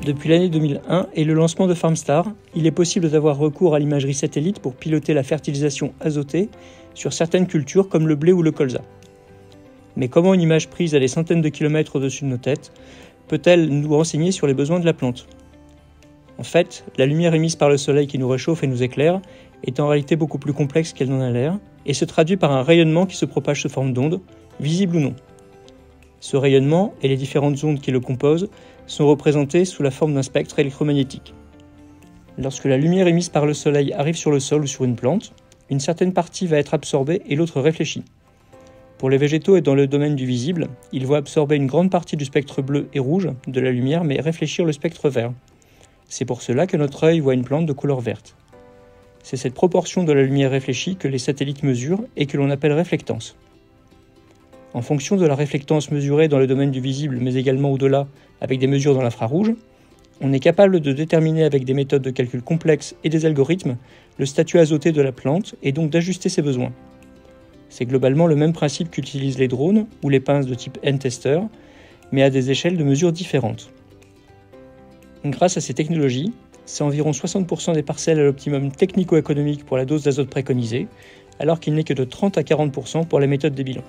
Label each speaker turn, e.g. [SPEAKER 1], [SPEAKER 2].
[SPEAKER 1] Depuis l'année 2001 et le lancement de FarmStar, il est possible d'avoir recours à l'imagerie satellite pour piloter la fertilisation azotée sur certaines cultures comme le blé ou le colza. Mais comment une image prise à des centaines de kilomètres au-dessus de nos têtes peut-elle nous renseigner sur les besoins de la plante ? En fait, la lumière émise par le soleil qui nous réchauffe et nous éclaire est en réalité beaucoup plus complexe qu'elle n'en a l'air et se traduit par un rayonnement qui se propage sous forme d'ondes, visibles ou non. Ce rayonnement et les différentes ondes qui le composent sont représentés sous la forme d'un spectre électromagnétique. Lorsque la lumière émise par le soleil arrive sur le sol ou sur une plante, une certaine partie va être absorbée et l'autre réfléchie. Pour les végétaux et dans le domaine du visible, ils vont absorber une grande partie du spectre bleu et rouge de la lumière mais réfléchir le spectre vert. C'est pour cela que notre œil voit une plante de couleur verte. C'est cette proportion de la lumière réfléchie que les satellites mesurent et que l'on appelle réflectance. En fonction de la réflectance mesurée dans le domaine du visible, mais également au-delà, avec des mesures dans l'infrarouge, on est capable de déterminer avec des méthodes de calcul complexes et des algorithmes le statut azoté de la plante et donc d'ajuster ses besoins. C'est globalement le même principe qu'utilisent les drones ou les pinces de type N-Tester, mais à des échelles de mesure différentes. Grâce à ces technologies, c'est environ 60% des parcelles à l'optimum technico-économique pour la dose d'azote préconisée, alors qu'il n'est que de 30 à 40% pour les méthodes des bilans.